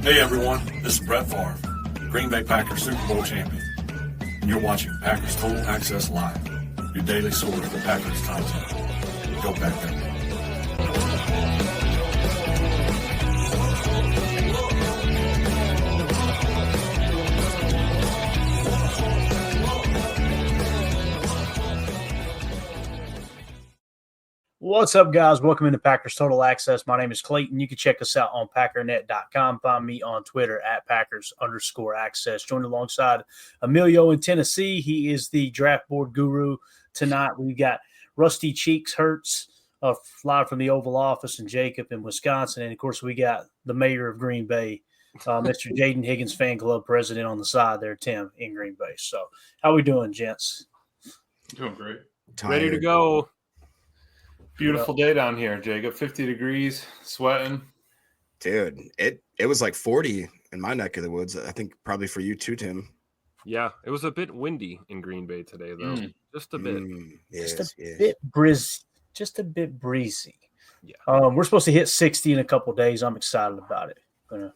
Hey everyone, this is Brett Favre, Green Bay Packers Super Bowl champion, and you're watching Packers Total Access Live, your daily source for Packers content. Go Packers. What's up, guys? Welcome into Packers Total Access. My name is Clayton. You can check us out on packernet.com. Find me on Twitter at Packers_access. Joined alongside Emilio in Tennessee. He is the draft board guru. Tonight, we've got Rusty Cheeks Hurts live from the Oval Office, and Jacob in Wisconsin. And, of course, we got the mayor of Green Bay, Mr. Jaden Higgins fan club president on the side there, Tim, in Green Bay. So how we doing, gents? Doing great. Tired. Ready to go. Beautiful day down here, Jacob. 50 degrees, sweating. Dude, it was like 40 in my neck of the woods. I think probably for you too, Tim. Yeah, it was a bit windy in Green Bay today, though. Just a bit. Just a bit breezy. Yeah. We're supposed to hit 60 in a couple of days. I'm excited about it. Gonna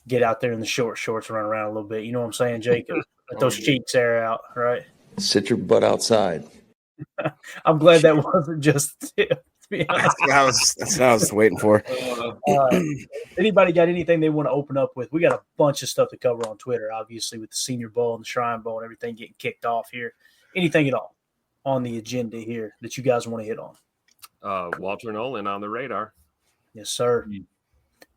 get out there in the short shorts, run around a little bit. You know what I'm saying, Jacob? Let those cheeks air out, right? Sit your butt outside. I'm glad that wasn't just to be honest. That's what I was waiting for. Anybody got anything they want to open up with? We got a bunch of stuff to cover on Twitter, obviously, with the Senior Bowl and the Shrine Bowl and everything getting kicked off here. Anything at all on the agenda here that you guys want to hit on? Walter Nolan on the radar. Yes, sir.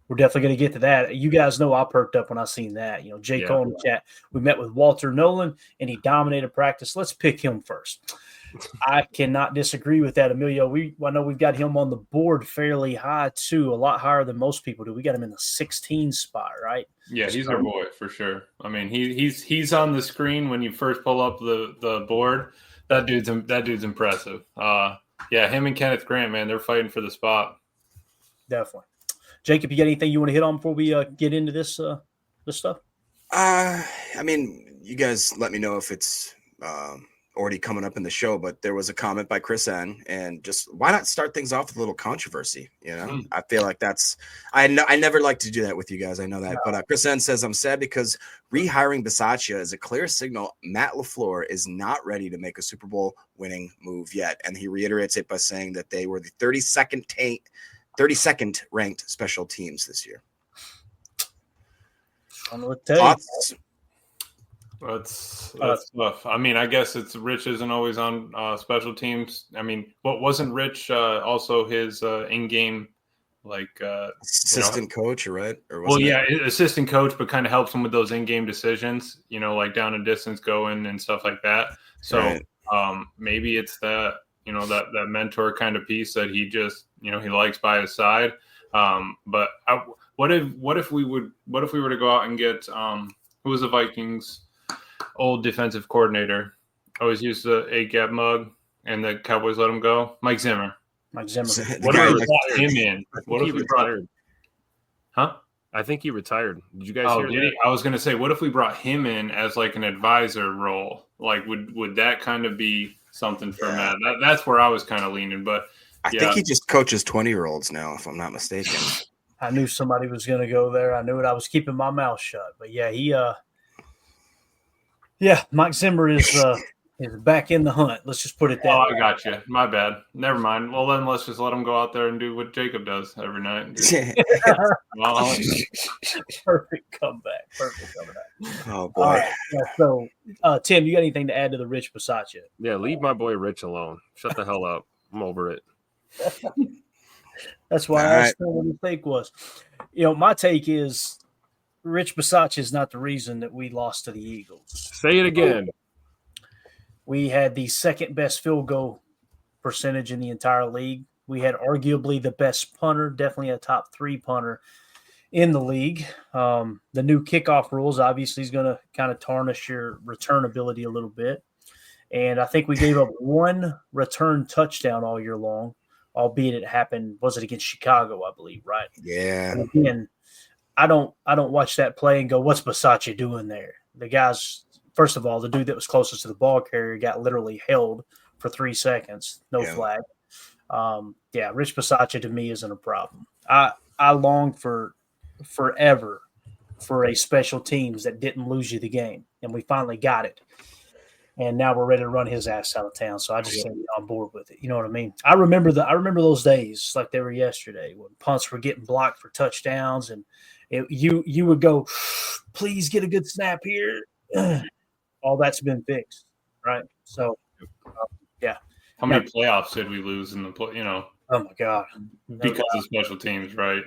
We're definitely going to get to that. You guys know I perked up when I seen that. You know, Jay Cole in the chat. We met with Walter Nolan, and he dominated practice. Let's pick him first. I cannot disagree with that, Emilio. I know we've got him on the board fairly high, too, a lot higher than most people do. We got him in the 16 spot, right? Yeah, he's our boy for sure. I mean, he's on the screen when you first pull up the board. That dude's impressive. Yeah, him and Kenneth Grant, man, they're fighting for the spot. Definitely. Jacob, you got anything you want to hit on before we get into this stuff? I mean, you guys let me know if it's already coming up in the show, but there was a comment by Chris N, and just why not start things off with a little controversy? You know, I feel like I never like to do that with you guys. I know that, but Chris N says, I'm sad because rehiring Bisaccia is a clear signal Matt LaFleur is not ready to make a Super Bowl winning move yet. And he reiterates it by saying that they were the 32nd ranked special teams this year. Thoughts? That's tough. I mean, I guess it's Rich isn't always on special teams. I mean, what wasn't Rich also his in-game assistant coach, right? Assistant coach, but kind of helps him with those in-game decisions. You know, like down and distance going and stuff like that. So right. Maybe it's that that mentor kind of piece that he just he likes by his side. But what if we were to go out and get who was the Vikings old defensive coordinator? Always used the 8-gap mug, and the Cowboys let him go. Mike Zimmer. What if we brought him in? What if we retired? Huh? I think he retired. Did you guys hear that? I was going to say, what if we brought him in as like an advisor role? Like, would that kind of be something for Matt? That's where I was kind of leaning. But I think he just coaches 20-year-olds now, if I'm not mistaken. I knew somebody was going to go there. I knew it. I was keeping my mouth shut. But Mike Zimmer is back in the hunt. Let's just put it that way. I got you. My bad. Never mind. Well, then let's just let him go out there and do what Jacob does every night. Perfect comeback. Oh, boy. So, Tim, you got anything to add to the Rich Bisaccia? Yeah, leave my boy Rich alone. Shut the hell up. I'm over it. That's why I asked him what his take was. My take is Rich Bisaccia is not the reason that we lost to the Eagles. Say it again. We had the second best field goal percentage in the entire league. We had arguably the best punter, definitely a top 3 punter in the league. The new kickoff rules obviously is going to kind of tarnish your return ability a little bit. And I think we gave up one return touchdown all year long, albeit it happened, was it against Chicago, I believe, right? Yeah. And again, I don't watch that play and go, what's Bisaccia doing there? The guys, first of all, the dude that was closest to the ball carrier got literally held for 3 seconds, no flag. Rich Bisaccia to me isn't a problem. I long for forever for a special teams that didn't lose you the game, and we finally got it. And now we're ready to run his ass out of town. So I just think we're on board with it. You know what I mean? I remember those days like they were yesterday when punts were getting blocked for touchdowns, and you would go, please get a good snap here. All that's been fixed, right? So, yeah. How many playoffs did we lose in the Oh my God! Because of special teams, right?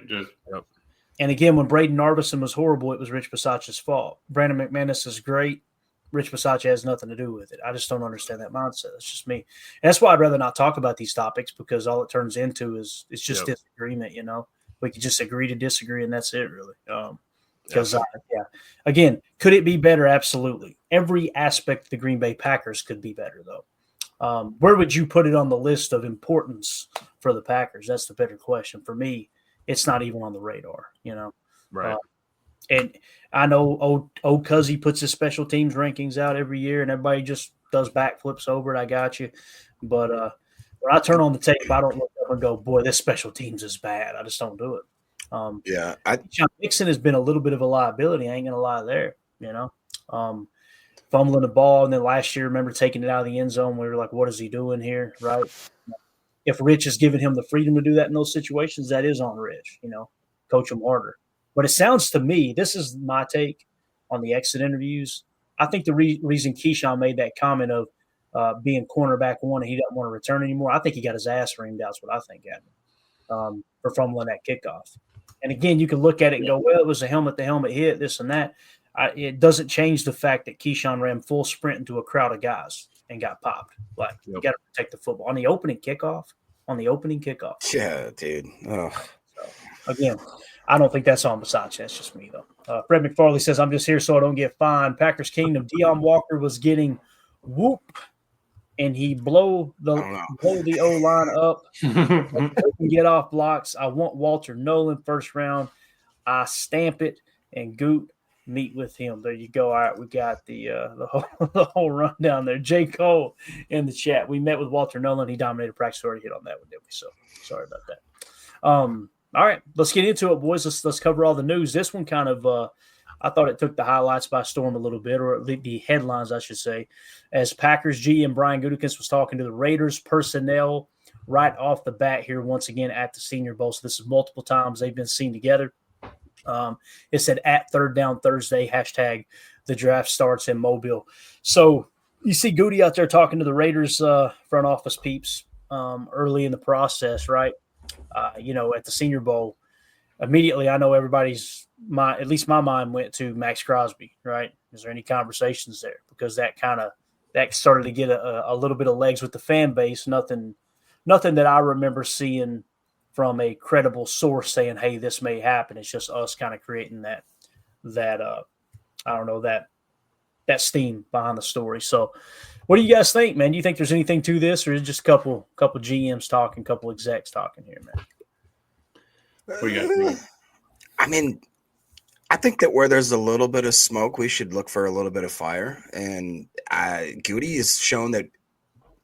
And again, when Braden Narvison was horrible, it was Rich Bisaccia's fault. Brandon McManus is great. Rich Bisaccia has nothing to do with it. I just don't understand that mindset. It's just me. And that's why I'd rather not talk about these topics, because all it turns into is it's just disagreement. We could just agree to disagree, and that's it, really. Because again, could it be better? Absolutely. Every aspect of the Green Bay Packers could be better, though. Where would you put it on the list of importance for the Packers? That's the better question. For me, it's not even on the radar, Right. And I know old Cuzzy puts his special teams rankings out every year, and everybody just does backflips over it. I got you. But when I turn on the tape, I don't look up and go, boy, this special teams is bad. I just don't do it. John Mixon has been a little bit of a liability. I ain't going to lie there, fumbling the ball. And then last year, remember taking it out of the end zone. We were like, what is he doing here, right? If Rich is giving him the freedom to do that in those situations, that is on Rich, coach him harder. But it sounds to me, this is my take on the exit interviews. I think the reason Keyshawn made that comment of being cornerback one and he doesn't want to return anymore, I think he got his ass reamed out. That's what I think happened for fumbling that kickoff. And again, you can look at it and go, well, it was a helmet-to-helmet hit, this and that. It doesn't change the fact that Keyshawn ran full sprint into a crowd of guys and got popped. You got to protect the football. On the opening kickoff. Yeah, dude. Oh. So, again, I don't think that's on Bisaccia. That's just me, though. Fred McFarley says, I'm just here so I don't get fined. Packers Kingdom, Deion Walker was getting whoop, and he blow the O-line up. Couldn't get off blocks. I want Walter Nolan first round. I stamp it, and Goot meet with him. There you go. All right, we got the whole rundown there. J. Cole in the chat. We met with Walter Nolan. He dominated practice. Already hit on that one, didn't we? So sorry about that. All right, let's get into it, boys. Let's cover all the news. This one kind of I thought it took the highlights by storm a little bit, or the headlines, I should say, as Packers GM Brian Gutekunst was talking to the Raiders personnel right off the bat here once again at the Senior Bowl. So this is multiple times they've been seen together. It said at Third Down Thursday, #, the draft starts in Mobile. So you see Goody out there talking to the Raiders front office peeps early in the process, right? At the Senior Bowl, immediately I know everybody's mind, at least my mind went to Max Crosby, right? Is there any conversations there? Because that started to get a little bit of legs with the fan base. Nothing that I remember seeing from a credible source saying, hey, this may happen. It's just us kind of creating that steam behind the story. So what do you guys think, man? Do you think there's anything to this, or is it just a couple GMs talking, couple execs talking here, man? What do you guys think? I mean, I think that where there's a little bit of smoke, we should look for a little bit of fire. And Goody has shown that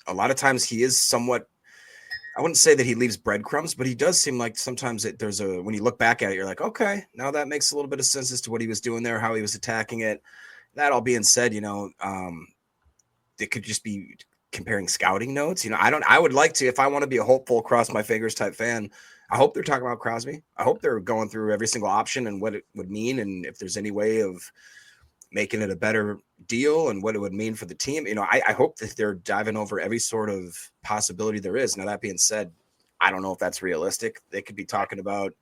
a lot of times he is somewhat, I wouldn't say that he leaves breadcrumbs, but he does seem like sometimes when you look back at it, you're like, okay, now that makes a little bit of sense as to what he was doing there, how he was attacking it. That all being said, it could just be comparing scouting notes. I would like to, if I want to be a hopeful, cross my fingers type fan, I hope they're talking about Crosby. I hope they're going through every single option and what it would mean, and if there's any way of making it a better deal and what it would mean for the team. I hope that they're diving over every sort of possibility there is. Now, that being said, I don't know if that's realistic. They could be talking about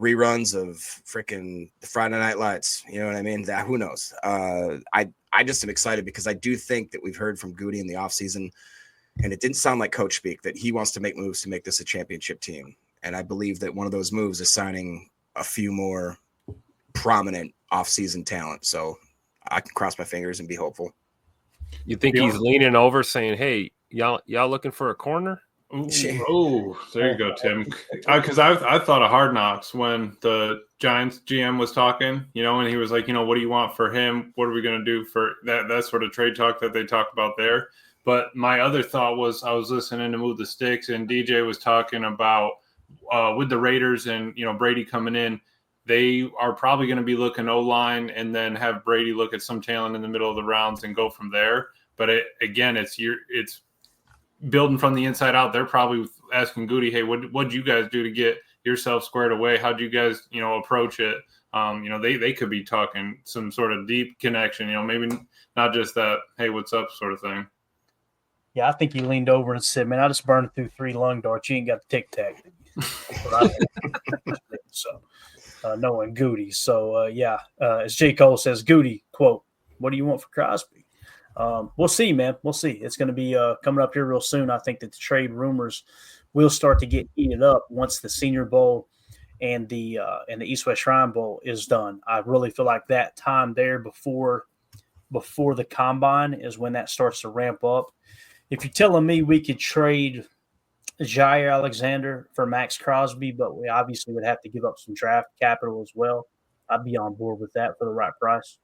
reruns of freaking the Friday Night Lights. You know what I mean? Who knows? I just am excited because I do think that we've heard from Goody in the offseason, and it didn't sound like coach speak, that he wants to make moves to make this a championship team. And I believe that one of those moves is signing a few more prominent offseason talent. So I can cross my fingers and be hopeful. You think he's leaning over saying, hey, y'all looking for a corner? Oh, there you go, Tim. Because I thought of Hard Knocks when the Giants GM was talking, and he was like, what do you want for him? What are we going to do for that sort of trade talk that they talk about there? But my other thought was I was listening to Move the Sticks, and DJ was talking about with the Raiders and, Brady coming in, they are probably going to be looking O-line and then have Brady look at some talent in the middle of the rounds and go from there. But it's building from the inside out. They're probably asking Goody, hey, what'd you guys do to get yourself squared away? How'd you guys, approach it? They could be talking some sort of deep connection, maybe not just that, hey, what's up sort of thing. Yeah, I think he leaned over and said, man, I just burned through 3 lung darts. You ain't got the tic-tac. So, knowing Goody. So, as J. Cole says, Goody, quote, what do you want for Crosby? We'll see, man. We'll see. It's going to be coming up here real soon. I think that the trade rumors will start to get heated up once the Senior Bowl and the East-West Shrine Bowl is done. I really feel like that time there before the Combine is when that starts to ramp up. If you're telling me we could trade Jair Alexander for Max Crosby, but we obviously would have to give up some draft capital as well, I'd be on board with that for the right price.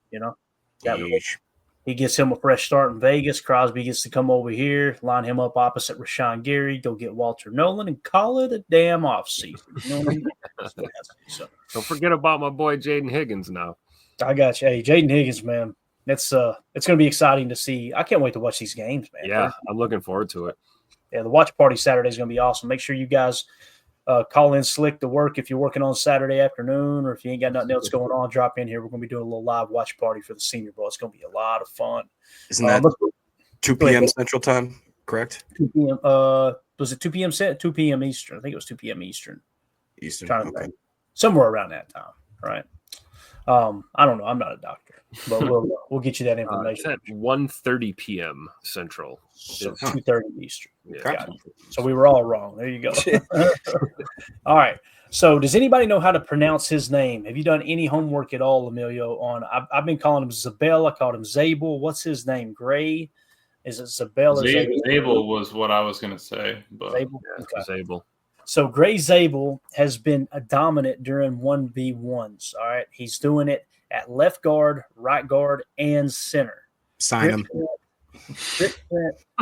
He gets him a fresh start in Vegas. Crosby gets to come over here, line him up opposite Rashawn Gary, go get Walter Nolan, and call it a damn offseason. You know what I mean? So, don't forget about my boy Jaden Higgins now. I got you. Hey, Jaden Higgins, man. It's going to be exciting to see. I can't wait to watch these games, man. Yeah, I'm looking forward to it. Yeah, the watch party Saturday is going to be awesome. Make sure you guys call in Slick to work if you're working on Saturday afternoon, or if you ain't got nothing else going on, drop in here. We're going to be doing a little live watch party for the Senior Bowl. It's going to be a lot of fun. Isn't that 2 p.m. Central Time, correct? 2 p.m. Was it 2 p.m. set? 2 p.m. Eastern. I think it was 2 p.m. Eastern. Okay. Somewhere around that time, right? I don't know. I'm not a doctor, but we'll get you that information. It's at 1:30 p.m. Central. So 2:30 Eastern. Yeah. So we were all wrong. There you go. All right. So does anybody know how to pronounce his name? Have you done any homework at all, Emilio? I've been calling him Zabel. I called him Zabel. What's his name? Gray? Is it Zabel or Zabel? Zabel was what I was going to say. But Zabel? Yeah, Okay. Zabel. So Gray Zabel has been a dominant during 1v1s. All right. He's doing it at left guard, right guard, and center. Sign him. Stay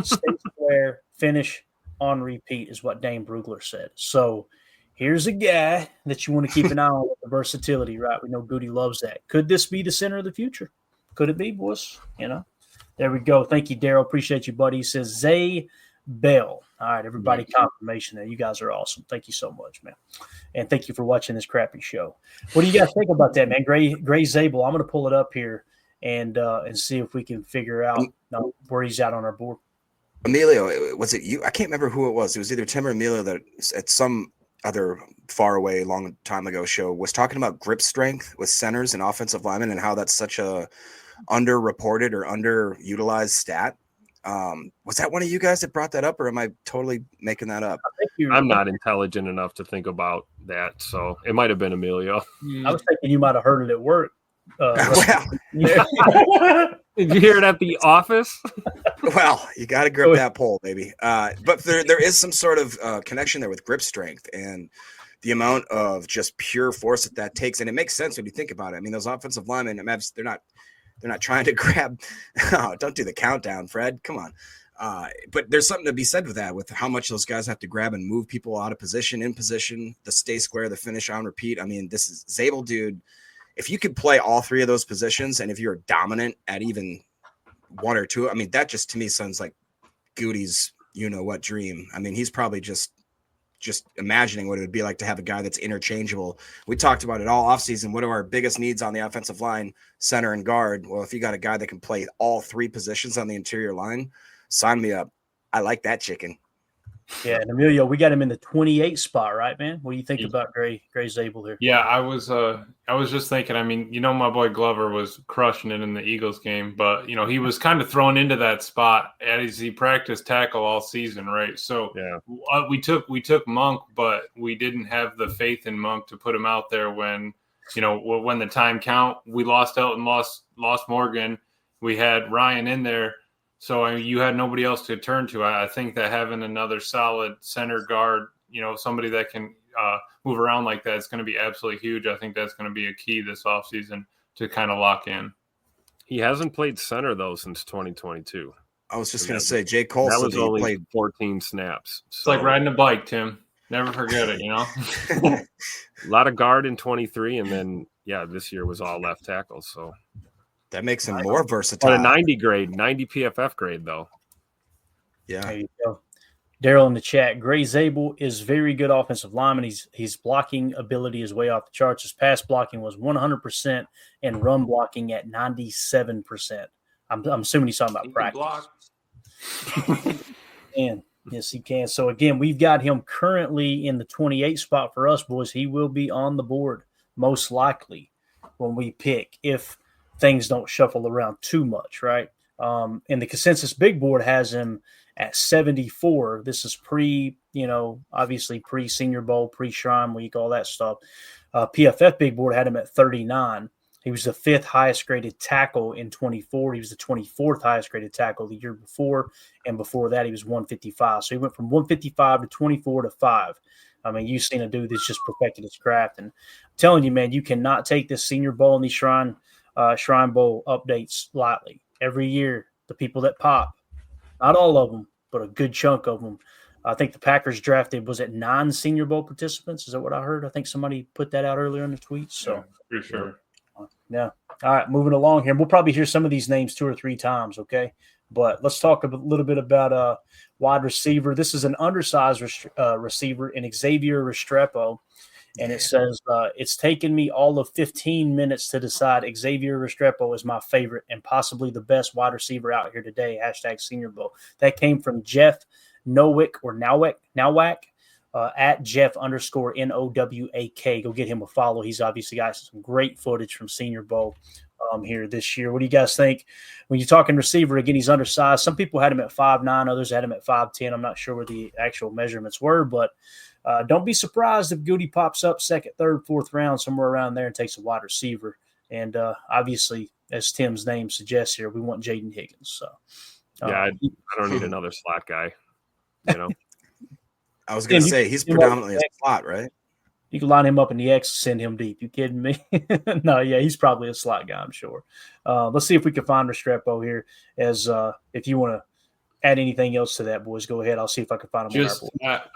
square, finish on repeat is what Dane Brugler said. So here's a guy that you want to keep an eye on with the versatility, right? We know Goody loves that. Could this be the center of the future? Could it be, boys? There we go. Thank you, Daryl. Appreciate you, buddy. He says Zay Bell. All right, everybody, confirmation there. You guys are awesome. Thank you so much, man. And thank you for watching this crappy show. What do you guys think about that, man? Gray Zabel. I'm going to pull it up here and see if we can figure out where he's at on our board. Emilio, was it you? I can't remember who it was. It was either Tim or Emilio that at some other far away, long time ago show was talking about grip strength with centers and offensive linemen and how that's such a underreported or underutilized stat. Was that one of you guys that brought that up, or am I totally making that up? I'm not intelligent enough to think about that, so it might have been Emilio. I was thinking you might have heard it at work. Did you hear it at the office? Well, you got to grip that pole, baby. But there is some sort of connection there with grip strength and the amount of just pure force that takes, and it makes sense when you think about it. I mean, those offensive linemen, they're not trying to grab. Oh, don't do the countdown, Fred. Come on. But there's something to be said with that, with how much those guys have to grab and move people out of position, in position, the stay square, the finish on repeat. I mean, this is Zabel, dude. If you could play all 3 of those positions, and if you're dominant at even 1 or 2, I mean, that just to me sounds like Goody's what dream. I mean, he's probably just imagining what it would be like to have a guy that's interchangeable. We talked about it all offseason. What are our biggest needs on the offensive line? Center and guard. Well, if you got a guy that can play all 3 positions on the interior line, sign me up. I like that chicken. Yeah, and Emilio, we got him in the 28 spot, right, man? What do you think about Gray Zabel here? Yeah, I was just thinking, I mean, my boy Glover was crushing it in the Eagles game, but he was kind of thrown into that spot as he practiced tackle all season, right? So yeah, we took Monk, but we didn't have the faith in Monk to put him out there when the time count. We lost Elton, lost Morgan. We had Ryan in there. So you had nobody else to turn to. I think that having another solid center guard, somebody that can move around like that is going to be absolutely huge. I think that's going to be a key this offseason to kind of lock in. He hasn't played center, though, since 2022. I was just going to say, J. Cole that said was he only played 14 snaps. It's like riding a bike, Tim. Never forget it, A lot of guard in 23, and then this year was all left tackles. So that makes him more versatile. On a 90 PFF grade though. Yeah. There you go. Daryl in the chat. Gray Zabel is very good offensive lineman. His blocking ability is way off the charts. His pass blocking was 100% and run blocking at 97%. I'm assuming he's talking about practice. And yes, he can. So again, we've got him currently in the 28 spot for us, boys. He will be on the board most likely when we pick, if things don't shuffle around too much, right? And the consensus big board has him at 74. This is obviously pre-Senior Bowl, pre-Shrine Week, all that stuff. PFF big board had him at 39. He was the 5th highest graded tackle in 24. He was the 24th highest graded tackle the year before. And before that, he was 155. So he went from 155 to 24 to 5. I mean, you've seen a dude that's just perfected his craft. And I'm telling you, man, you cannot take this Senior Bowl and these Shrine Bowl updates lightly. Every year, the people that pop, not all of them, but a good chunk of them. I think the Packers drafted, was it 9 Senior Bowl participants? Is that what I heard? I think somebody put that out earlier in the tweet. So, for sure. Yeah. All right, moving along here. We'll probably hear some of these names 2 or 3 times, okay? But let's talk a little bit about wide receiver. This is an undersized receiver in Xavier Restrepo. And it says, it's taken me all of 15 minutes to decide Xavier Restrepo is my favorite and possibly the best wide receiver out here today. # Senior Bowl. That came from Jeff Nowick or Nowak at Jeff_NOWAK. Go get him a follow. He's obviously got some great footage from Senior Bowl here this year. What do you guys think? When you're talking receiver, again, he's undersized. Some people had him at 5'9", others had him at 5'10". I'm not sure where the actual measurements were, but don't be surprised if Goody pops up 2nd, 3rd, 4th round, somewhere around there and takes a wide receiver. And obviously, as Tim's name suggests here, we want Jaden Higgins. So, I don't need another slot guy. I was going to say, he's predominantly a slot, right? You can line him up in the X, send him deep. You kidding me? No, yeah, he's probably a slot guy, I'm sure. Let's see if we can find Restrepo here. As if you want to add anything else to that, boys, go ahead. I'll see if I can find him.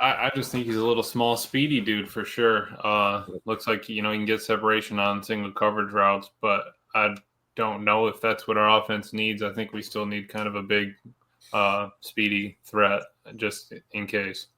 I just think he's a little small, speedy dude for sure. Looks like he can get separation on single coverage routes, but I don't know if that's what our offense needs. I think we still need kind of a big, speedy threat just in case.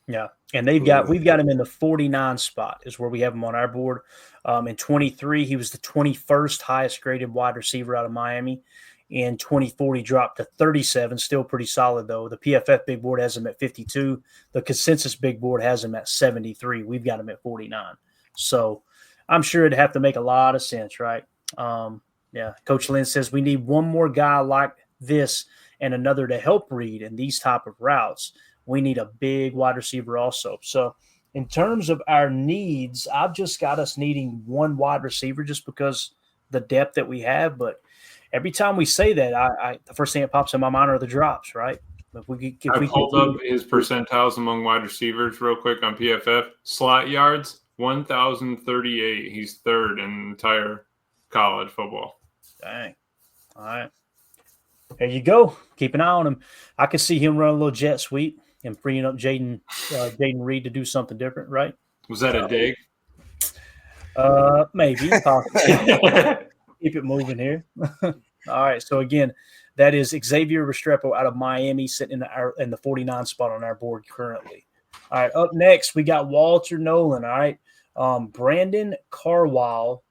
Yeah, and we've got him in the 49 spot is where we have him on our board. In 23, he was the 21st highest graded wide receiver out of Miami. In 24, he dropped to 37, still pretty solid, though. The PFF big board has him at 52. The consensus big board has him at 73. We've got him at 49. So I'm sure it'd have to make a lot of sense, right? Yeah, Coach Lynn says we need one more guy like this and another to help read in these type of routes. We need a big wide receiver also. So in terms of our needs, I've just got us needing one wide receiver just because the depth that we have, but every time we say that, I the first thing that pops in my mind are the drops, right? I pulled up his percentiles among wide receivers real quick on PFF. Slot yards, 1,038. He's 3rd in entire college football. Dang. All right. There you go. Keep an eye on him. I could see him run a little jet sweep and freeing up Jaden Reed to do something different, right? Was that a dig? Maybe. Keep it moving here. All right. So again, that is Xavier Restrepo out of Miami, sitting in the 49 spot on our board currently. All right. Up next, we got Walter Nolan. All right. Brandon Carwile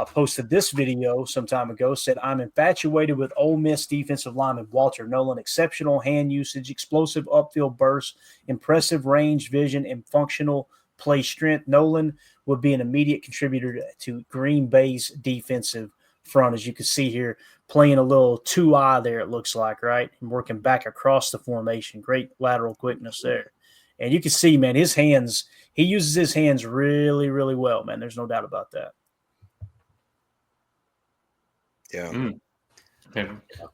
posted this video some time ago. Said, "I'm infatuated with Ole Miss defensive lineman Walter Nolan. Exceptional hand usage, explosive upfield bursts, impressive range, vision, and functional play strength. Nolan would be an immediate contributor to Green Bay's defensive front." As you can see here, playing a little 2-eye there, it looks like, right? And working back across the formation. Great lateral quickness there. And you can see, man, his hands, he uses his hands really, really well, man. There's no doubt about that. Yeah.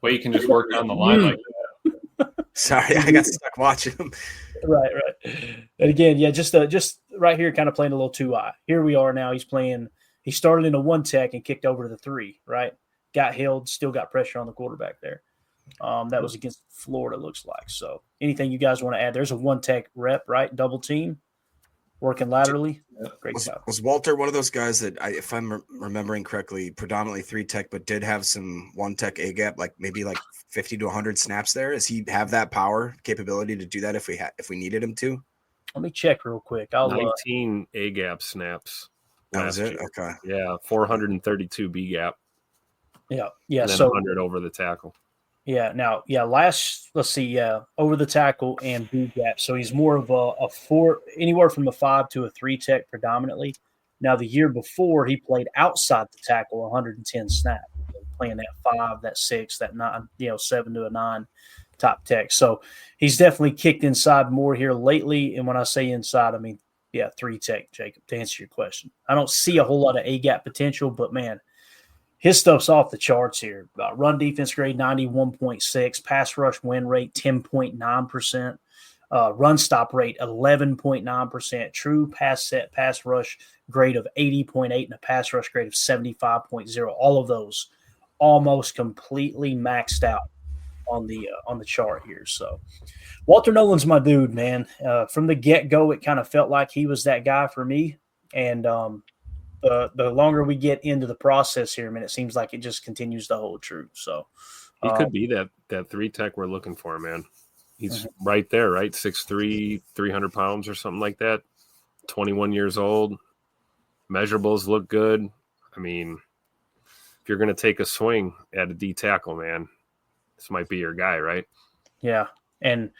Well, you can just work down the line like that. Sorry, I got stuck watching him. Right. And again, yeah, just right here, kind of playing a little 2-eye. Here we are now. He started in a 1-tech and kicked over to the 3, right? Got held, still got pressure on the quarterback there. That was against Florida, looks like. So anything you guys want to add? There's a 1-tech rep, right? Double team. working laterally. Great job. Was Walter one of those guys that, if I'm remembering correctly, predominantly 3-tech, but did have some 1-tech A gap, like maybe like 50 to 100 snaps there? Does he have that power capability to do that if we needed him to? Let me check real quick. 19 A gap snaps. That was it. Year. Okay. Yeah, 432 B gap. Yeah. And then 100 over the tackle. Yeah. Now, let's see. Over the tackle and B gap. So he's more of a 4, anywhere from a 5 to a 3-tech predominantly. Now, the year before, he played outside the tackle 110 snaps, playing that 5, that 6, that 9, 7 to a 9 top tech. So he's definitely kicked inside more here lately. And when I say inside, I mean, 3-tech, Jacob, to answer your question. I don't see a whole lot of A gap potential, but man, his stuff's off the charts here. Run defense grade 91.6, pass rush win rate 10.9%, run stop rate 11.9%, true pass rush grade of 80.8, and a pass rush grade of 75.0. All of those almost completely maxed out on the chart here. So Walter Nolan's my dude, man. From the get-go, it kind of felt like he was that guy for me. And the longer we get into the process here, man, it seems like it just continues to hold true. So he could be that 3-tech we're looking for, man. He's right there, right? 6'3", 300 pounds or something like that. 21 years old. Measurables look good. I mean, if you're going to take a swing at a D tackle, man, this might be your guy, right? Yeah. And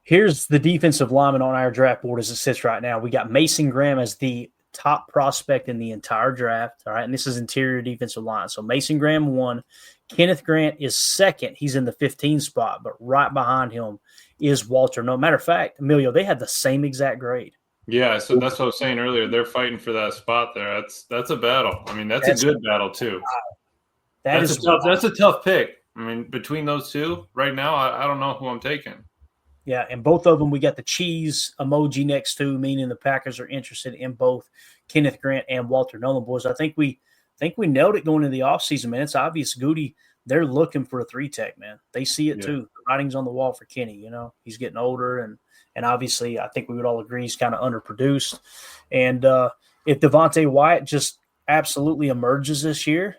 here's the defensive lineman on our draft board as it sits right now. We got Mason Graham as the top prospect in the entire draft. All right. And this is interior defensive line. So Mason Graham 1. Kenneth Grant is 2nd. He's in the 15 spot, but right behind him is Walter. No matter of fact, Emilio, they had the same exact grade. Yeah, so that's what I was saying earlier. They're fighting for that spot there. That's a battle. I mean, that's a good battle too. That's a tough pick. I mean, between those two right now, I don't know who I'm taking. Yeah, and both of them, we got the cheese emoji next to, meaning the Packers are interested in both Kenneth Grant and Walter Nolan. Boys, I think we nailed it going into the offseason, man. It's obvious, Goody, they're looking for a 3-tech, man. They see it too. The writing's on the wall for Kenny. He's getting older, and obviously I think we would all agree he's kind of underproduced. And if Devontae Wyatt just absolutely emerges this year,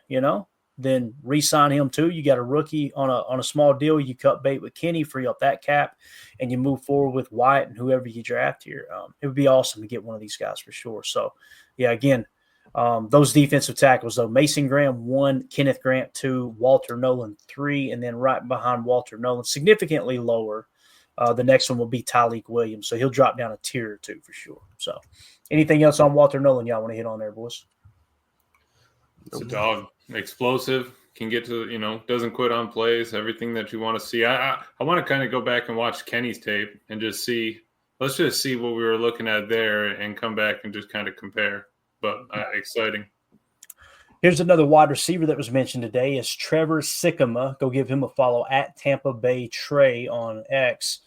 then re-sign him too. You got a rookie on a small deal. You cut bait with Kenny, free up that cap, and you move forward with Wyatt and whoever you draft here. It would be awesome to get one of these guys for sure. So, yeah, again, those defensive tackles, though, Mason Graham 1, Kenneth Grant 2, Walter Nolan 3, and then right behind Walter Nolan, significantly lower, the next one will be Tyleek Williams. So he'll drop down a tier or 2 for sure. So anything else on Walter Nolan y'all want to hit on there, boys? It's a dog. Explosive, can get to, doesn't quit on plays, everything that you want to see. I want to kind of go back and watch Kenny's tape and just see, let's just see what we were looking at there and come back and just kind of compare. But exciting. Here's another wide receiver that was mentioned today is Trevor Sikkema. Go give him a follow at Tampa Bay Trey on X.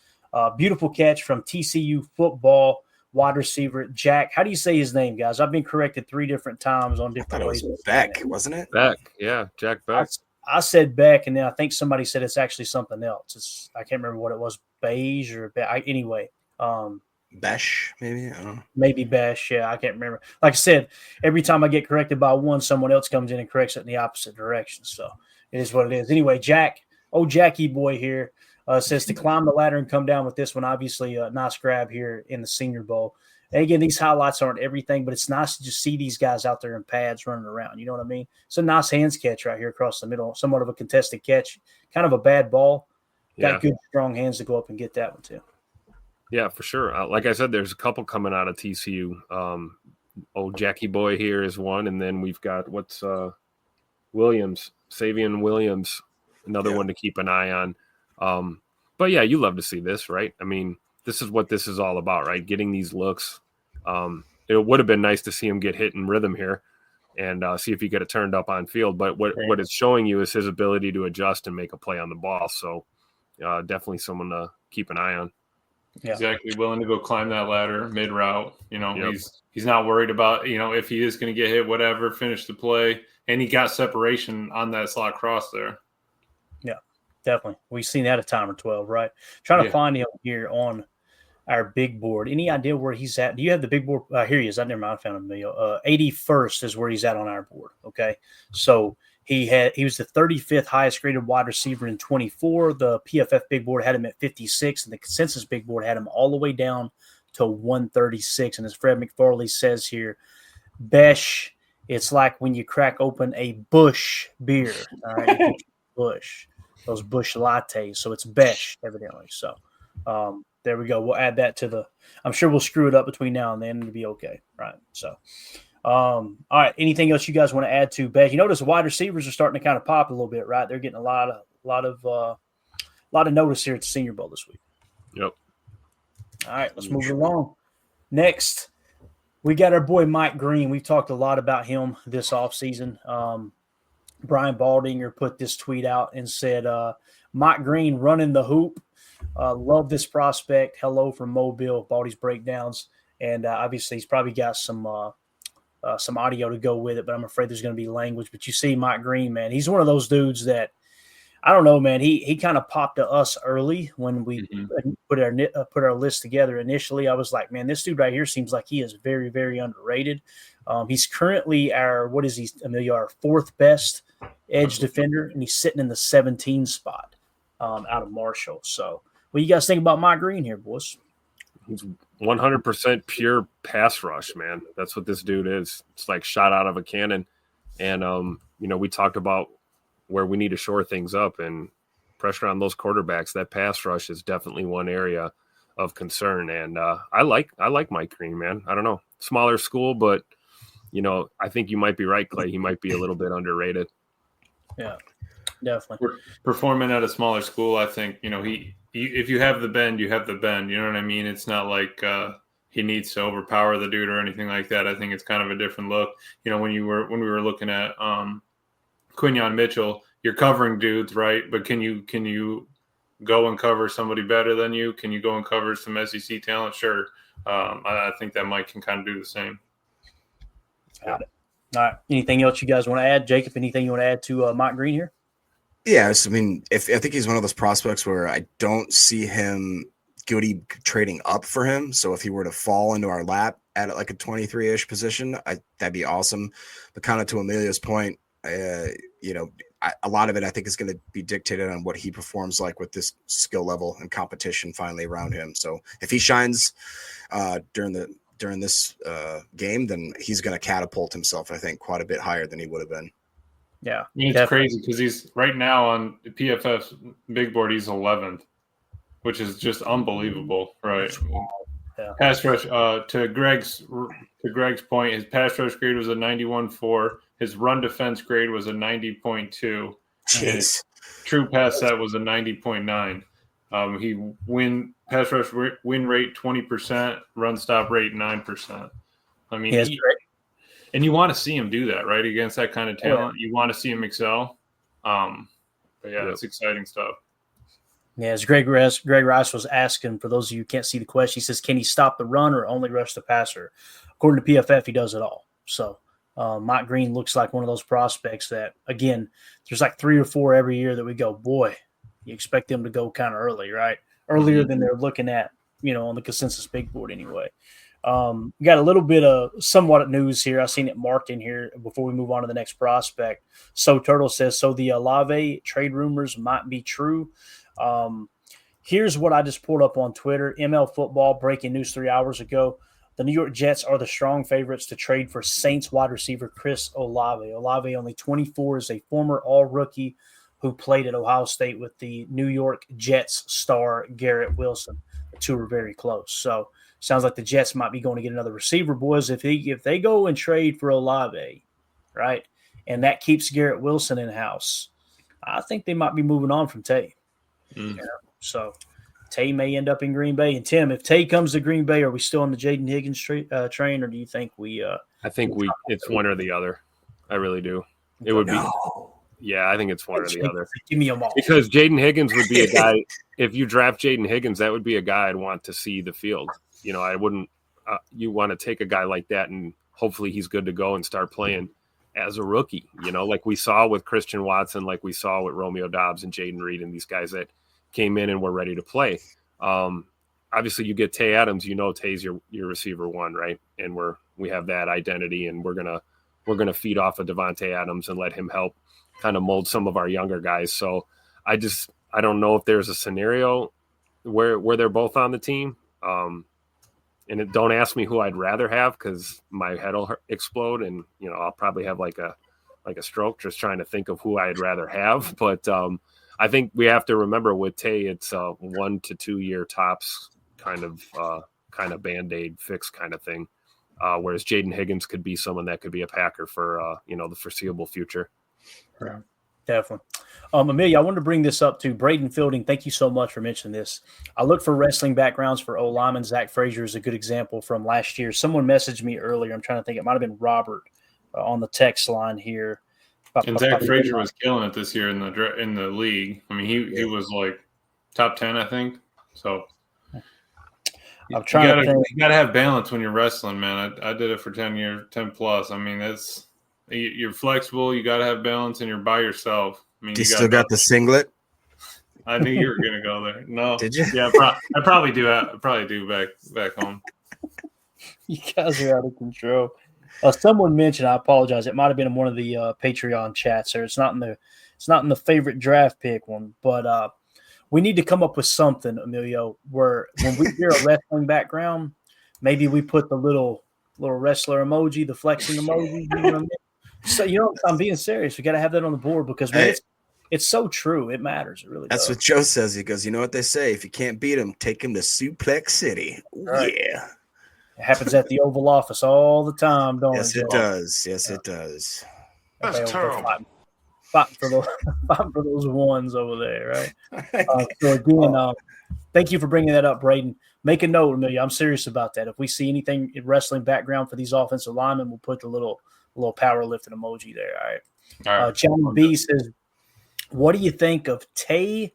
Beautiful catch from TCU football. Wide receiver, Jack. How do you say his name, guys? I've been corrected 3 different times on different ways. It was Beck, wasn't it? Beck, yeah, Jack Beck. I said Beck, and then I think somebody said it's actually something else. I can't remember what it was, beige or anyway. Besh, maybe? I don't know. Maybe Besh, yeah, I can't remember. Like I said, every time I get corrected by one, someone else comes in and corrects it in the opposite direction. So it is what it is. Anyway, Jackie boy here. Says to climb the ladder and come down with this one. Obviously, a nice grab here in the Senior Bowl. And again, these highlights aren't everything, but it's nice to just see these guys out there in pads running around. You know what I mean? It's a nice hands catch right here across the middle. Somewhat of a contested catch. Kind of a bad ball. Got good, strong hands to go up and get that one too. Yeah, for sure. Like I said, there's a couple coming out of TCU. Old Jackie boy here is one, and then we've got Williams, Savion Williams, another one to keep an eye on. But yeah, you love to see this, right? I mean, this is what this is all about, right? Getting these looks. It would have been nice to see him get hit in rhythm here and see if he get it turned up on field. But what it's showing you is his ability to adjust and make a play on the ball. So definitely someone to keep an eye on. Yeah. Exactly. Willing to go climb that ladder mid route. He's not worried about, if he is going to get hit, whatever, finish the play. And he got separation on that slot cross there. Yeah. Definitely. We've seen that a time or 12, right? Trying to find him here on our big board. Any idea where he's at? Do you have the big board? Here he is. I never mind. I found him. 81st is where he's at on our board. Okay. So he was the 35th highest graded wide receiver in 24. The PFF big board had him at 56, and the consensus big board had him all the way down to 136. And as Fred McFarley says here, Besh, it's like when you crack open a Bush beer. All right. Bush. Those Bush lattes. So it's Besh, evidently. So there we go. We'll add that to I'm sure we'll screw it up between now and then. It'll be okay. Right. So, all right. Anything else you guys want to add to Besh? You notice the wide receivers are starting to kind of pop a little bit, right? They're getting a lot of notice here at the Senior Bowl this week. Yep. All right. Let's move along. Next, we got our boy Mike Green. We've talked a lot about him this offseason. Brian Baldinger put this tweet out and said, Mike Green running the hoop. Love this prospect. Hello from Mobile. Baldy's breakdowns. And obviously he's probably got some audio to go with it, but I'm afraid there's going to be language. But you see Mike Green, man, he's one of those dudes that, I don't know, man. He kind of popped to us early when we put our list together. Initially, I was like, man, this dude right here seems like he is very, very underrated. He's currently our fourth best edge defender, and he's sitting in the 17 spot out of Marshall. So, what do you guys think about Mike Green here, boys? He's 100% pure pass rush, man. That's what this dude is. It's like shot out of a cannon. And we talked about where we need to shore things up, and pressure on those quarterbacks. That pass rush is definitely one area of concern. And I like Mike Green, man. I don't know, smaller school, but I think you might be right, Clay. He might be a little bit underrated. Yeah, definitely. Performing at a smaller school, I think he if you have the bend, you have the bend. You know what I mean? It's not like he needs to overpower the dude or anything like that. I think it's kind of a different look. When we were looking at Quinyon Mitchell, you're covering dudes, right? But can you go and cover somebody better than you? Can you go and cover some SEC talent? Sure. I think that Mike can kind of do the same. Got it. All right. Anything else you guys want to add? Jacob, anything you want to add to Mike Green here? Yes. I mean, I think he's one of those prospects where I don't see him Goody trading up for him. So if he were to fall into our lap at like a 23-ish position, that'd be awesome. But kind of to Emilio's point, a lot of it I think is going to be dictated on what he performs like with this skill level and competition finally around him. So if he shines during this game, then he's going to catapult himself, I think, quite a bit higher than he would have been. Yeah, it's crazy because he's right now on the PFF's big board. He's 11th, which is just unbelievable, right? Yeah. Pass rush. To Greg's point, his pass rush grade was a 91.4. His run defense grade was a 90.2. Jeez. True pass set was a 90.9. He pass rush win rate 20%, run stop rate 9%. I mean, and you want to see him do that, right? Against that kind of talent, you want to see him excel. But yeah, it's exciting stuff. Yeah, as Greg Rice was asking, for those of you who can't see the question, he says, can he stop the run or only rush the passer? According to PFF, he does it all. So Mike Green looks like one of those prospects that, again, there's like 3 or 4 every year that we go, boy, you expect them to go kind of early, right? Earlier than they're looking at, on the consensus big board anyway. We got a little bit of somewhat news here. I've seen it marked in here before we move on to the next prospect. So Turtle says, so the Olave trade rumors might be true. Here's what I just pulled up on Twitter. ML Football, breaking news 3 hours ago. The New York Jets are the strong favorites to trade for Saints wide receiver Chris Olave. Olave, only 24, is a former all-rookie who played at Ohio State with the New York Jets star Garrett Wilson. The two are very close. So sounds like the Jets might be going to get another receiver, boys. If they go and trade for Olave, right, and that keeps Garrett Wilson in-house, I think they might be moving on from Tay. So Tay may end up in Green Bay. And Tim, if Tay comes to Green Bay, are we still on the Jaden Higgins train, or do you think we? I think it's one or the other. I really do. It would be. Yeah, I think it's one or the other. Give me them all. Because Jaden Higgins would be a guy. If you draft Jaden Higgins, that would be a guy I'd want to see the field. I wouldn't. You want to take a guy like that, and hopefully he's good to go and start playing as a rookie. Like we saw with Christian Watson, like we saw with Romeo Dobbs and Jaden Reed, and these guys that came in and were ready to play. I obviously you get Tay Adams, Tay's your receiver one, right? And we have that identity, and we're gonna feed off of Devontae Adams and let him help kind of mold some of our younger guys. So I don't know if there's a scenario where they're both on the team. And don't ask me who I'd rather have, because my head will explode, and I'll probably have like a stroke just trying to think of who I'd rather have. But I think we have to remember with Tay, it's a 1 to 2 year tops kind of Band-Aid fix kind of thing. Whereas Jaden Higgins could be someone that could be a Packer for the foreseeable future. Right. Definitely. Amelia, I wanted to bring this up to Braden Fielding. Thank you so much for mentioning this. I look for wrestling backgrounds for O-linemen. Zach Frazier is a good example from last year. Someone messaged me earlier. I'm trying to think. It might have been Robert on the text line here. And Zach Frazier was killing it this year in the league. I mean, he was like top 10, I think. So I'm trying to think. You got to have balance when you're wrestling, man. I did it for 10 years, 10 plus. I mean, you're flexible. You got to have balance, and you're by yourself. I mean, you still got the singlet? I knew you were gonna go there. No, did you? Yeah, I probably do. I probably do back home. You guys are out of control. Someone mentioned. I apologize. It might have been in one of the Patreon chats. There, it's not in the favorite draft pick one, but we need to come up with something, Emilio, where when we hear a wrestling background, maybe we put the little wrestler emoji, the flexing emoji. You know what I mean? So I'm being serious. We got to have that on the board because it's so true. It matters. It really does. That's what Joe says. He goes, you know what they say? If you can't beat him, take him to Suplex City. Right. Yeah. It happens at the Oval Office all the time, don't it? Yes, it does. Yes, it does. That's terrible. Fighting for those ones over there, right? So again, thank you for bringing that up, Braden. Make a note, Amelia. I'm serious about that. If we see anything in wrestling background for these offensive linemen, we'll put the little power lifting emoji there. All right. Johnny B says, what do you think of Tay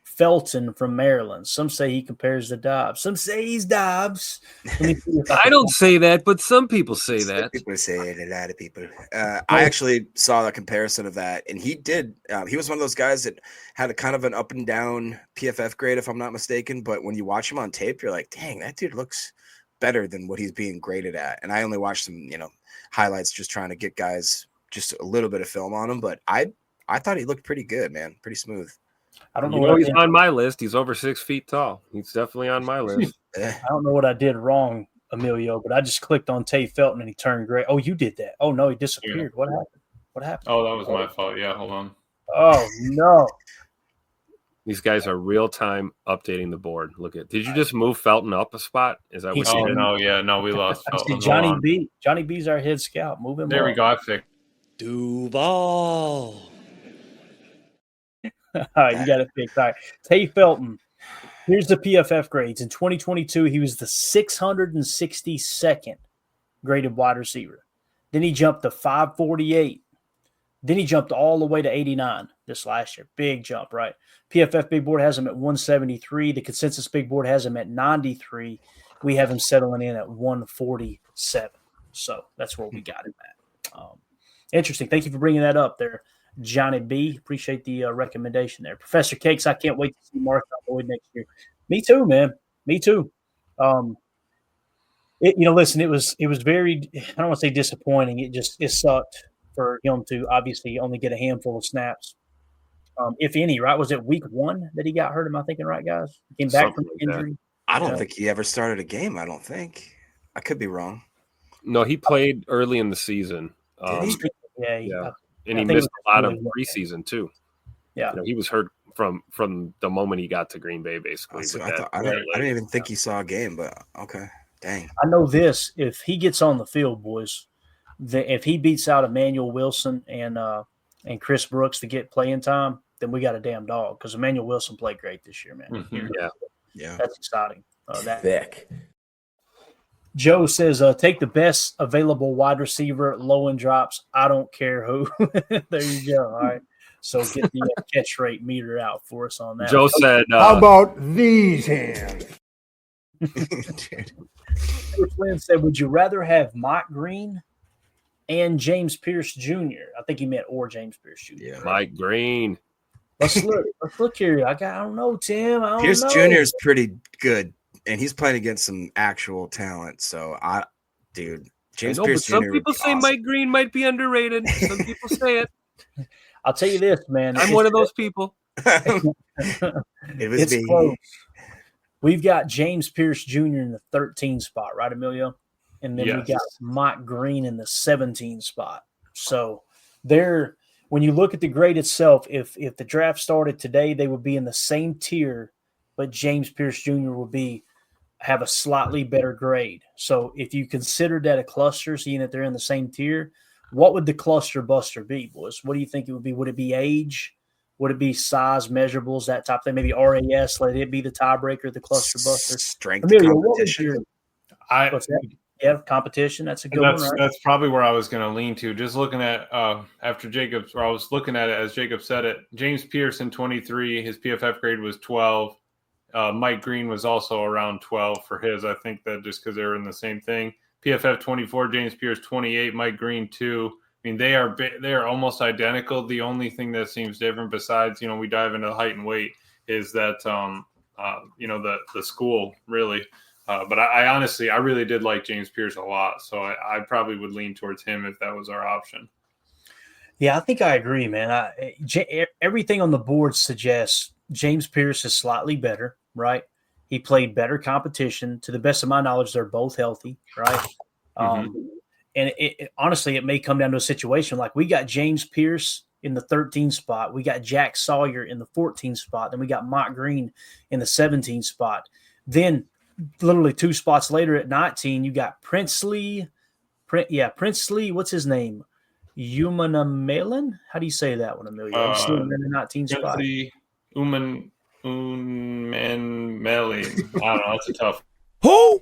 Felton from Maryland? Some say he compares to Dobbs. Some say he's Dobbs. I don't say that, but some people say that. People say it, a lot of people. I actually saw a comparison of that, and he did. He was one of those guys that had a kind of an up and down PFF grade, if I'm not mistaken. But when you watch him on tape, you're like, dang, that dude looks better than what he's being graded at. And I only watched some, highlights, just trying to get guys just a little bit of film on him. But I thought he looked pretty good, man. Pretty smooth. I don't know. He's on my list. He's over 6 feet tall. He's definitely on my list. I don't know what I did wrong, Emilio, but I just clicked on Tay Felton and he turned gray. Oh, you did that. Oh, no, he disappeared. Yeah. What happened? Oh, that was my fault. Yeah, hold on. Oh, no. These guys are real time updating the board. Did you just move Felton up a spot? Is that what you did? No, yeah, no, we lost Felton. Johnny B. Johnny B's our head scout. Move him. There we go. I fixed. Duval. All right, you got it fixed. All right, Tay Felton. Here's the PFF grades. In 2022, he was the 662nd graded wide receiver. Then he jumped to 548. Then he jumped all the way to 89 this last year. Big jump, right? PFF Big Board has him at 173. The Consensus Big Board has him at 93. We have him settling in at 147. So that's where we got him at. Interesting. Thank you for bringing that up there, Johnny B. Appreciate the recommendation there. Professor Cakes, I can't wait to see Mark Boyd next year. Me too, man. Me too. Listen, it was very, I don't want to say disappointing. It sucked for him to obviously only get a handful of snaps, if any, right? Was it week 1 that he got hurt? Am I thinking right, guys? He came back from injury. I don't think he ever started a game. I don't think. I could be wrong. No, he played early in the season. Yeah. And he missed a lot of preseason too. Yeah, he was hurt from the moment he got to Green Bay, basically. I didn't even think he saw a game, but okay, dang. I know this: if he gets on the field, boys, if he beats out Emmanuel Wilson and Chris Brooks to get playing time, then we got a damn dog because Emmanuel Wilson played great this year, man. Mm-hmm. Yeah, that's exciting. Thick. Joe says, take the best available wide receiver, low end drops. I don't care who. There you go. All right. So get the catch rate meter out for us on that. Joe said, how about these hands? Coach Lynn said, would you rather have Mike Green and James Pierce Jr.? I think he meant or James Pierce Jr. Yeah. Mike Green. Let's look here. I don't know, Tim. Pierce Jr. is pretty good. and he's playing against some actual talent. So dude, James but Pierce Jr. some would people be say awesome. Mike Green might be underrated. Some people say it. I'll tell you this, man. I'm one of those people. It was It's me. close. We've got James Pierce Jr. in the 13 spot, right, Emilio? And then we Yes. got Mike Green in the 17 spot. So when you look at the grade itself, if the draft started today, they would be in the same tier, but James Pierce Jr. would have a slightly better grade. So if you consider that a cluster, seeing that they're in the same tier, what would the cluster buster be, boys? What do you think it would be? Would it be age? Would it be size, measurables, that type of thing? Maybe RAS, let it be the tiebreaker, the cluster buster. Strength Emilio, what was competition. your what's that? Competition. That's a good one, right? That's probably where I was going to lean to. Just looking at after Jacob, or I was looking at it as Jacob said it. James Pierce in 23, his PFF grade was 12. Mike Green was also around 12 for his. I think that just because they were in the same thing. PFF 24, James Pierce 28, Mike Green 2. I mean, they are almost identical. The only thing that seems different, besides we dive into the height and weight, is that the school really. But I honestly, I really did like James Pierce a lot, so I probably would lean towards him if that was our option. Yeah, I think I agree, man. Everything on the board suggests James Pierce is slightly better, right? He played better competition. To the best of my knowledge, they're both healthy, right? And honestly, it may come down to a situation like we got James Pierce in the 13 spot. We got Jack Sawyer in the 14 spot. Then we got Mike Green in the 17 spot. Then literally 2 spots later at 19, you got Princely. What's his name? Umanamelen? How do you say that one, Emilio? He's still in the 19 spot. Unmanmeli. I don't know. That's a tough. Who?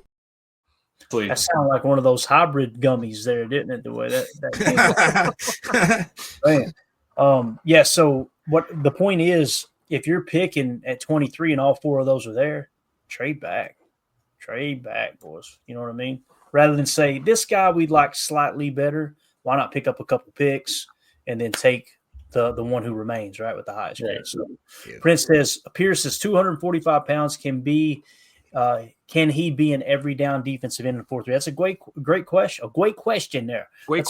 That sounded like one of those hybrid gummies there, didn't it? The way that came Man. Yeah, so what the point is, if you're picking at 23 and all 4 of those are there, trade back, boys. You know what I mean? Rather than say, this guy we'd like slightly better, why not pick up a couple picks and then take the one who remains, right, with the highest grade? So Prince says, Pierce is 245 pounds, can he be an every down defensive end in 4-3? That's a great question. A great question there. Great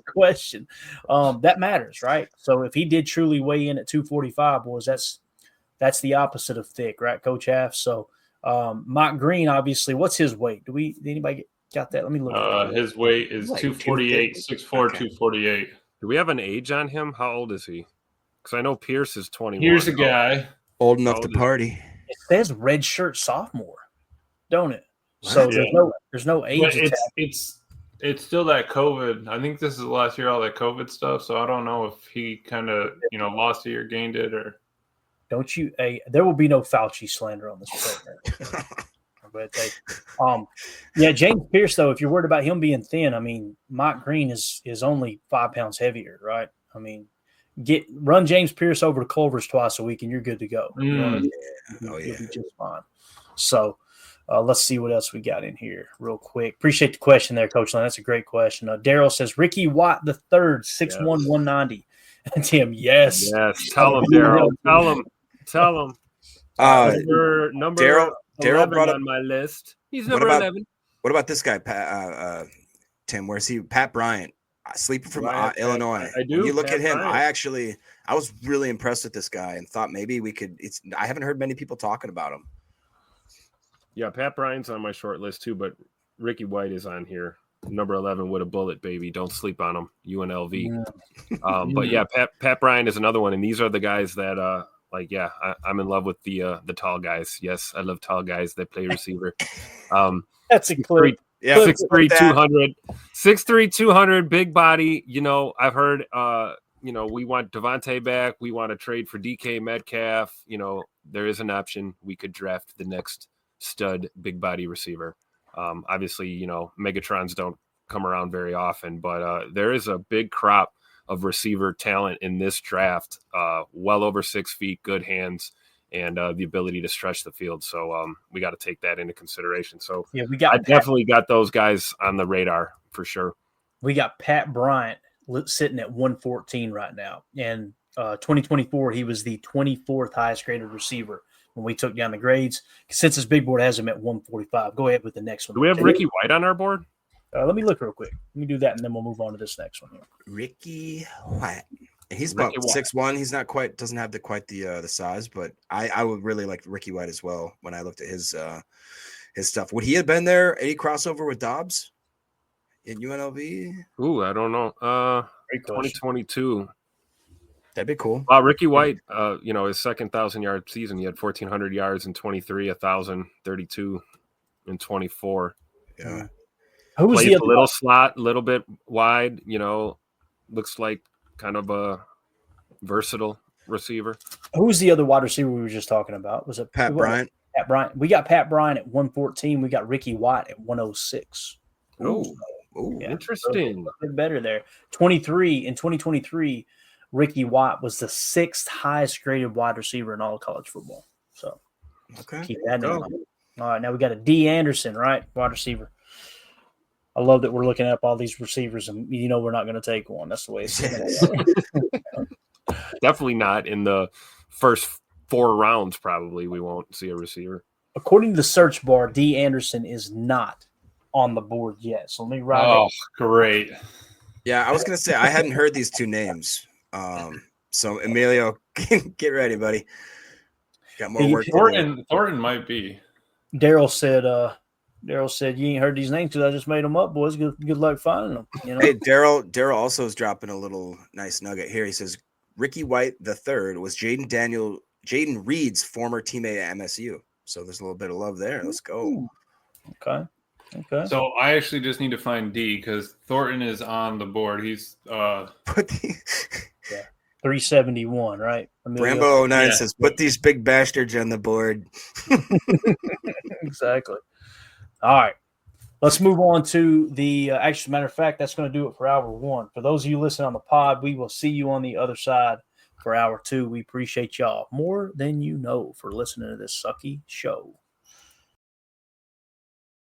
question. That matters, right? So if he did truly weigh in at 245, boys, that's the opposite of thick, right, Coach Half? So Mike Green, obviously, what's his weight? Did anybody got that? Let me look. His weight is 248, 6'4", 248. Do we have an age on him? How old is he? Because I know Pierce is 21. Here's a guy old enough to party. It says redshirt sophomore, don't it? So there's no age. It's still that COVID. I think this is the last year all that COVID stuff. So I don't know if he kind of lost a year, gained it, or. Don't you? There will be no Fauci slander on this program. But James Pierce, though, if you're worried about him being thin, I mean, Mike Green is only 5 pounds heavier, right? I mean, run James Pierce over to Culver's twice a week and you're good to go. You know what I mean? You'll be just fine. So let's see what else we got in here real quick. Appreciate the question there, Coach Lane. That's a great question. Daryl says Ricky Watt the third, 6'1", 190. And Tim, yes. Tell him, Daryl. Tell him. Number Daryl brought up on my list. He's number 11. What about this guy, Tim? Where's he? Pat Bryant, sleeper from Illinois. I do. When you look Pat at him, Bryant. I was really impressed with this guy and thought maybe we could. I haven't heard many people talking about him. Yeah, Pat Bryant's on my short list too, but Ricky White is on here. Number 11 with a bullet, baby. Don't sleep on him. UNLV. But yeah, Pat Bryant is another one, and these are the guys that I'm in love with the tall guys. Yes, I love tall guys that play receiver. That's a clip. 6'3", 200. 6'3", 200, big body. I've heard we want Devontae back. We want to trade for DK Metcalf. There is an option. We could draft the next stud big body receiver. Obviously, Megatrons don't come around very often, but there is a big crop of receiver talent in this draft, well over 6 feet, good hands, and the ability to stretch the field. So we got to take that into consideration. So I definitely got those guys on the radar for sure. We got Pat Bryant sitting at 114 right now. And 2024, he was the 24th highest graded receiver. when we took down the grades. Since this big board has him at 145. Go ahead with the next one. Do we have Ricky White on our board? Let me look real quick. Let me do that, and then we'll move on to this next one here. Ricky White. He's about 6'1". He's not quite, doesn't have the size, but I would really like Ricky White as well. When I looked at his stuff, would he have been there? Any crossover with Dobbs in UNLV? Ooh, I don't know. 2022. That'd be cool. Ricky White, his second 1,000-yard season, he had 1,400 yards in 23, 1,032 in 24. Yeah. Who was Played the a little slot, a little bit wide, looks like kind of a versatile receiver. Who was the other wide receiver we were just talking about? Was it Pat Bryant? Pat Bryant. We got Pat Bryant at 114. We got Ricky White at 106. Oh, Yeah, interesting. A bit better there. 2023, Ricky White was the 6th highest graded wide receiver in all of college football. So keep that in mind. All right, now we got a D. Anderson, right? Wide receiver. I love that we're looking up all these receivers, and we're not going to take one. That's the way it's Definitely not in the first 4 rounds. Probably we won't see a receiver. According to the search bar, D. Anderson is not on the board yet. So let me write. Oh, great! Yeah, I was going to say I hadn't heard these two names. So Emilio, get ready, buddy. Got more work. Thornton might be. Daryl said, "You ain't heard these names because I just made them up, boys. Good luck finding them." Hey, Daryl also is dropping a little nice nugget here. He says Ricky White III was Jaden Reed's former teammate at MSU. So there's a little bit of love there. Let's go. Okay. So I actually just need to find D because Thornton is on the board. He's 371, right? Rambo 09 says, "Put these big bastards on the board." Exactly. All right. Let's move on to the actual matter of fact, that's going to do it for hour 1. For those of you listening on the pod, we will see you on the other side for hour 2. We appreciate y'all more than you know for listening to this sucky show.